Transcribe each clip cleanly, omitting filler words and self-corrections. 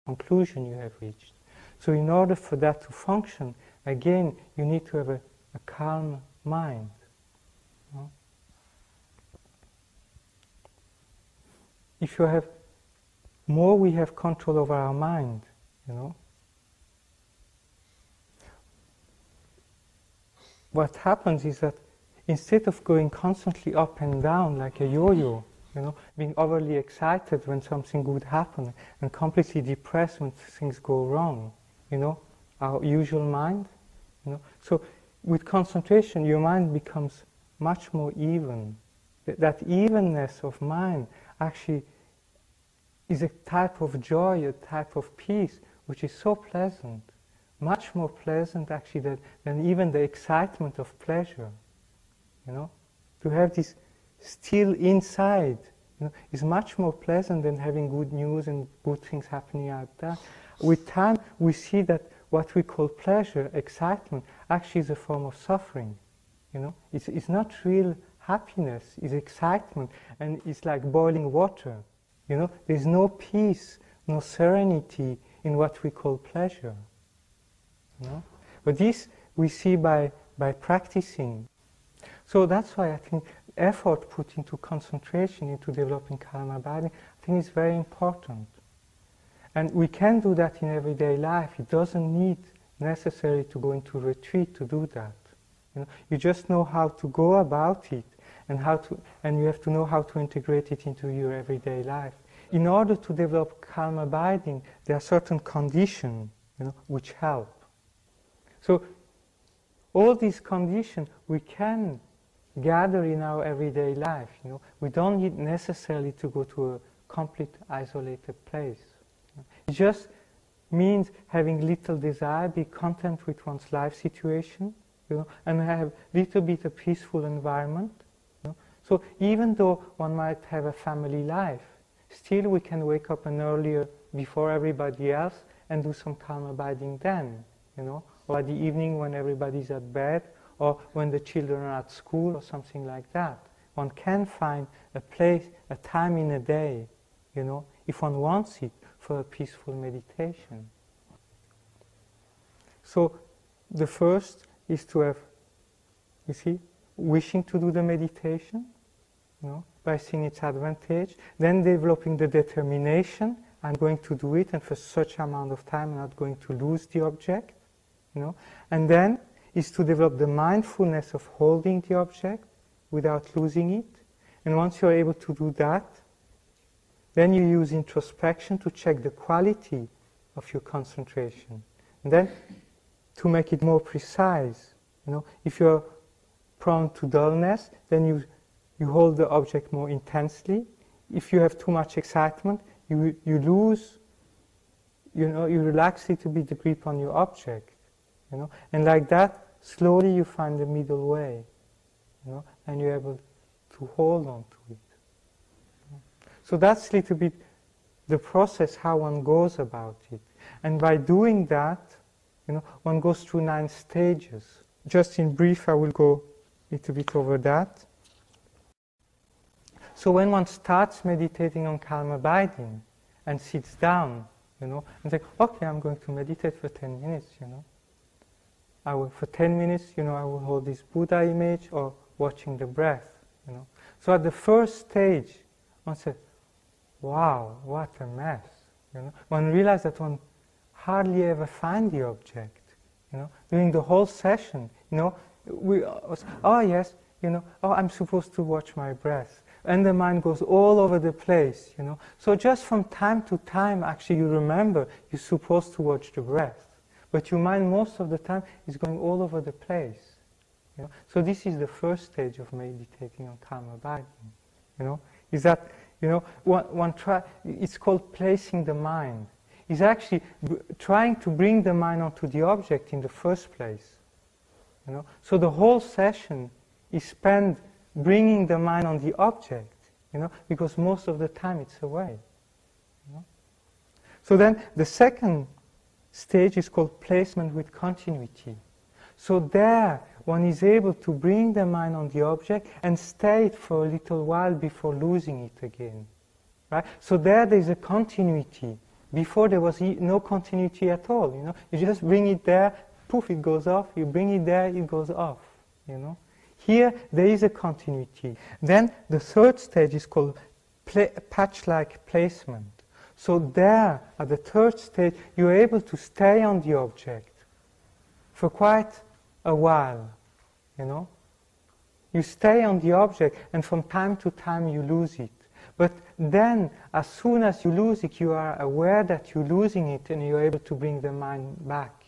conclusion you have reached. So in order for that to function, again, you need to have a calm mind. No? If you have more, we have control over our mind, you know. What happens is that instead of going constantly up and down like a yo-yo, you know, being overly excited when something good happens and completely depressed when things go wrong, you know, our usual mind, you know. So with concentration, your mind becomes much more even. That evenness of mind actually is a type of joy, a type of peace, which is so pleasant, much more pleasant actually than even the excitement of pleasure. You know, to have this still inside, you know, is much more pleasant than having good news and good things happening out there. With time, we see that what we call pleasure, excitement, actually is a form of suffering. You know, it's not real happiness, it's excitement, and it's like boiling water. You know, there's no peace, no serenity in what we call pleasure. You know? But this we see by practicing. So that's why I think effort put into concentration, into developing calm abiding, I think is very important. And we can do that in everyday life. It doesn't need necessarily to go into retreat to do that. You know, you just know how to go about it, and you have to know how to integrate it into your everyday life. In order to develop calm abiding, there are certain conditions, you know, which help. So all these conditions we can gather in our everyday life. You know, we don't need necessarily to go to a complete isolated place. It just means having little desire, be content with one's life situation, you know, and have a little bit of peaceful environment. You know. So even though one might have a family life, still we can wake up an earlier before everybody else and do some calm abiding then, you know, or at the evening when everybody's at bed, or when the children are at school, or something like that. One can find a place, a time in a day, you know, if one wants it, for a peaceful meditation. So the first is to have, you see, wishing to do the meditation, you know, by seeing its advantage, then developing the determination, I'm going to do it, and for such amount of time I'm not going to lose the object, you know, and then is to develop the mindfulness of holding the object without losing it. And once you're able to do that, then you use introspection to check the quality of your concentration. And then to make it more precise, you know, if you're prone to dullness, then you hold the object more intensely. If you have too much excitement, you lose, you know, you relax a little bit the grip on your object, you know, and like that, slowly you find the middle way, you know, and you're able to hold on to it. So that's a little bit the process, how one goes about it. And by doing that, you know, one goes through 9 stages. Just in brief, I will go a little bit over that. So when one starts meditating on calm abiding and sits down, you know, and say, okay, I'm going to meditate for 10 minutes, you know. For 10 minutes, you know, I will hold this Buddha image or watching the breath, you know. So at the first stage, one said, wow, what a mess, you know. One realized that one hardly ever finds the object, you know. During the whole session, you know, oh yes, you know, oh, I'm supposed to watch my breath. And the mind goes all over the place, you know. So just from time to time, actually, you remember you're supposed to watch the breath. But your mind most of the time is going all over the place. You know? So this is the first stage of meditating on calm abiding. You know, is that, you know, it's called placing the mind. It's actually trying to bring the mind onto the object in the first place. You know, so the whole session is spent bringing the mind on the object. You know, because most of the time it's away. You know? So then the second stage is called placement with continuity. So there, one is able to bring the mind on the object and stay it for a little while before losing it again. Right? So there is a continuity Before there was no continuity at all, you know. You just bring it there, poof, it goes off. You bring it there, it goes off, you know. Here, there is a continuity. Then the third stage is called patch-like placement. So there, at the third stage, you're able to stay on the object for quite a while, you know. You stay on the object, and from time to time you lose it. But then, as soon as you lose it, you are aware that you're losing it, and you're able to bring the mind back.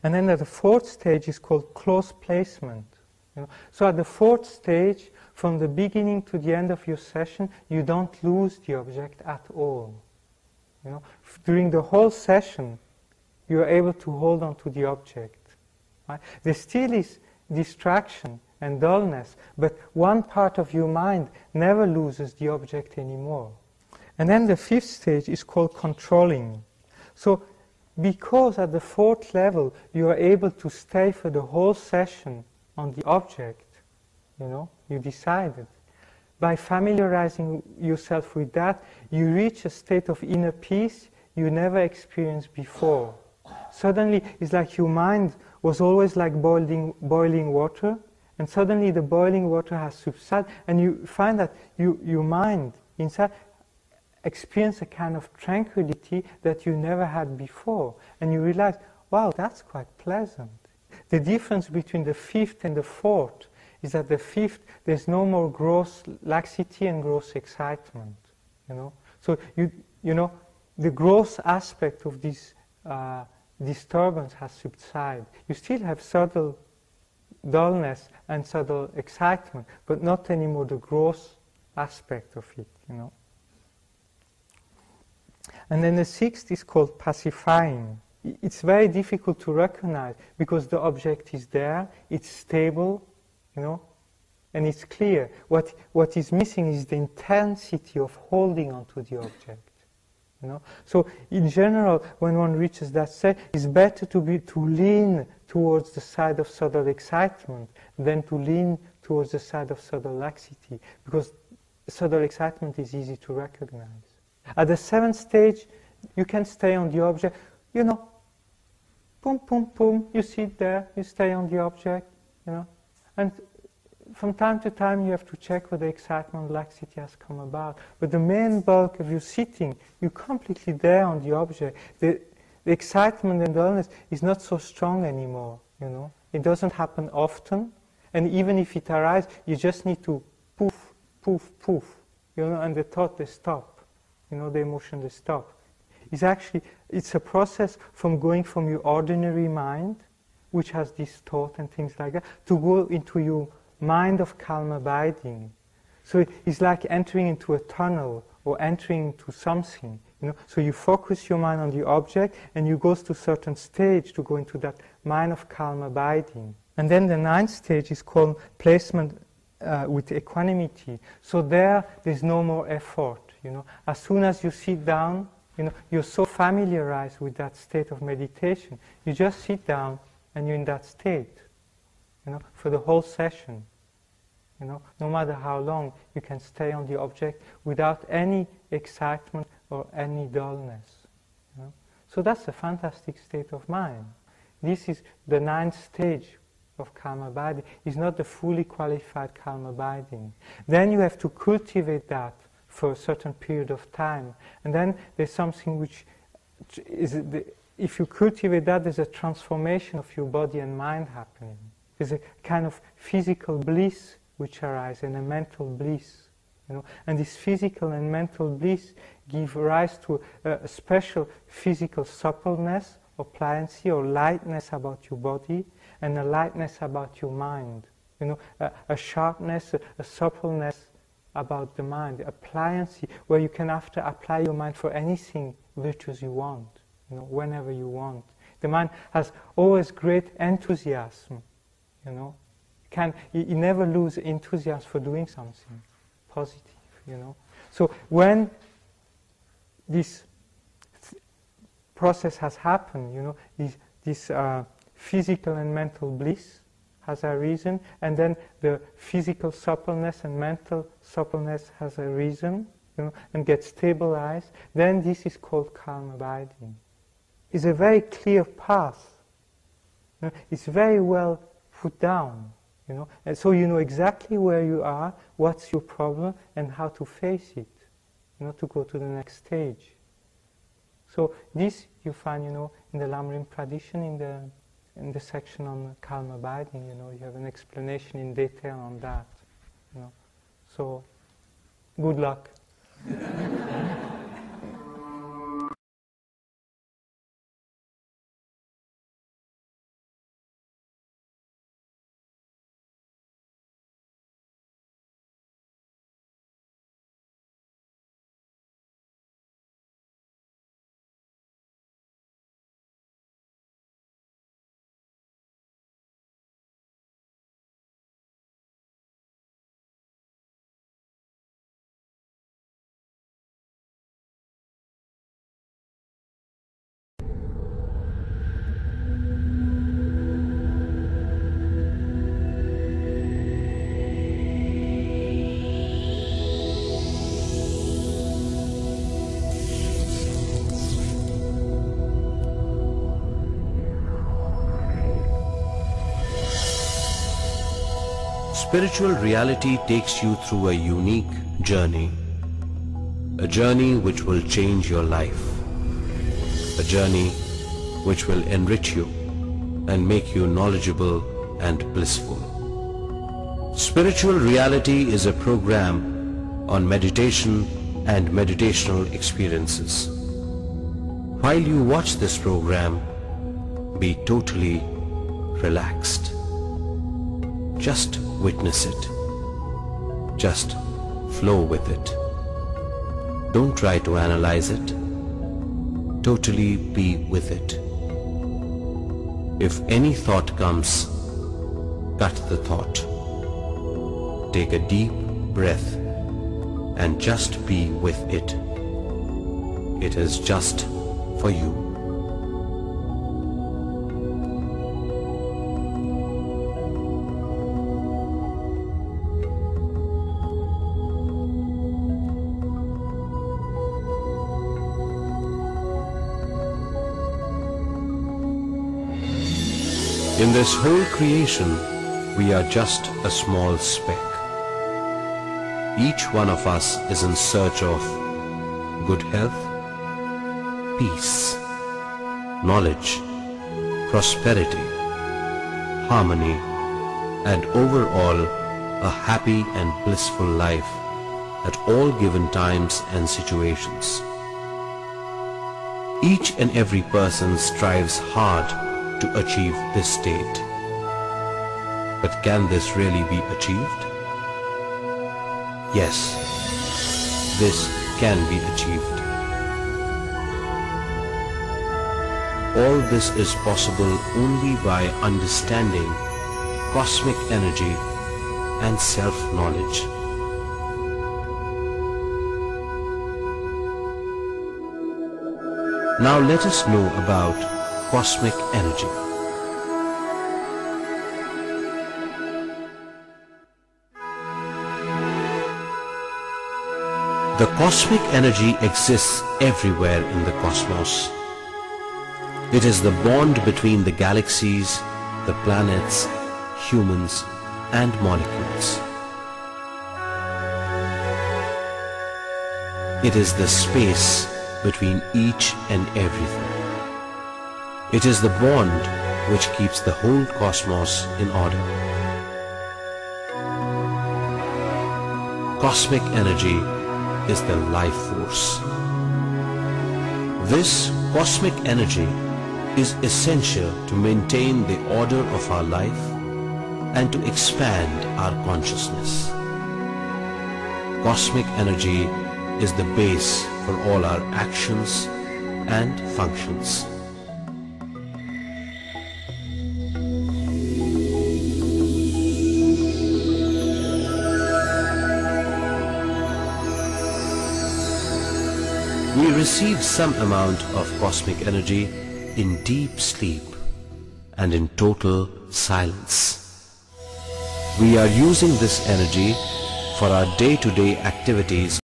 And then the fourth stage is called close placement. You know? So at the fourth stage, from the beginning to the end of your session, you don't lose the object at all. You know? During the whole session, you are able to hold on to the object. Right? There still is distraction and dullness, but one part of your mind never loses the object anymore. And then the fifth stage is called controlling. So, because at the fourth level you are able to stay for the whole session on the object, you know, you decided. By familiarizing yourself with that, you reach a state of inner peace you never experienced before. Suddenly, it's like your mind was always like boiling water, and suddenly the boiling water has subsided, and you find that your mind inside experience a kind of tranquility that you never had before. And you realize, wow, that's quite pleasant. The difference between the fifth and the fourth is that the fifth, there's no more gross laxity and gross excitement. You know? So, you know, the gross aspect of this disturbance has subsided. You still have subtle dullness and subtle excitement, but not anymore the gross aspect of it, you know. And then the sixth is called pacifying. It's very difficult to recognize because the object is there, it's stable, you know, and it's clear. What is missing is the intensity of holding onto the object. You know? So in general, when one reaches that state, it's better to lean towards the side of subtle excitement than to lean towards the side of subtle laxity, because subtle excitement is easy to recognize. At the seventh stage, you can stay on the object, you know, boom, boom, boom, you sit there, you stay on the object, you know, and from time to time you have to check whether excitement, laxity has come about. But the main bulk of your sitting, you're completely there on the object. The excitement and dullness is not so strong anymore, you know. It doesn't happen often, and even if it arises, you just need to poof, poof, poof, you know, and the thought, they stop. You know, the emotion, they stop. It's a process from going from your ordinary mind, which has this thought and things like that, to go into your mind of calm abiding. So it's like entering into a tunnel or entering into something. You know? So you focus your mind on the object and you go to a certain stage to go into that mind of calm abiding. And then the ninth stage is called placement with equanimity. So there's no more effort. You know? As soon as you sit down, you know, you're so familiarized with that state of meditation. You just sit down and you're in that state. You know, for the whole session, you know, no matter how long, you can stay on the object without any excitement or any dullness. You know? So that's a fantastic state of mind. This is the ninth stage of calm abiding. It's not the fully qualified calm abiding. Then you have to cultivate that for a certain period of time, and then there's something which is, if you cultivate that, there's a transformation of your body and mind happening. There's a kind of physical bliss which arises and a mental bliss, you know. And this physical and mental bliss give rise to a special physical suppleness or pliancy or lightness about your body and a lightness about your mind, you know, a sharpness, a suppleness about the mind, a pliancy where you can after apply your mind for anything virtuous you want, you know, whenever you want. The mind has always great enthusiasm. You know, you never lose enthusiasm for doing something positive, you know. So when this process has happened, you know, this physical and mental bliss has arisen, and then the physical suppleness and mental suppleness has arisen, and get stabilized, then this is called calm abiding. It's a very clear path. It's very well put down, and so you know exactly where you are, what's your problem, and how to face it, to go to the next stage. So this you find, in the Lamrim tradition, in the section on calm abiding, you have an explanation in detail on that. So, good luck. Spiritual reality takes you through a unique journey, a journey which will change your life, a journey which will enrich you and make you knowledgeable and blissful. Spiritual reality is a program on meditation and meditational experiences. While you watch this program, be totally relaxed. Just witness it. Just flow with it. Don't try to analyze it. Totally be with it. If any thought comes, cut the thought. Take a deep breath and just be with it. It is just for you. In this whole creation, we are just a small speck. Each one of us is in search of good health, peace, knowledge, prosperity, harmony, and overall a happy and blissful life at all given times and situations. Each and every person strives hard to achieve this state. But can this really be achieved? Yes, this can be achieved. All this is possible only by understanding cosmic energy and self-knowledge. Now let us know about cosmic energy. The cosmic energy exists everywhere in the cosmos. It is the bond between the galaxies, the planets, humans, and molecules. It is the space between each and everything. It is the bond which keeps the whole cosmos in order. Cosmic energy is the life force. This cosmic energy is essential to maintain the order of our life and to expand our consciousness. Cosmic energy is the base for all our actions and functions. We receive some amount of cosmic energy in deep sleep and in total silence. We are using this energy for our day-to-day activities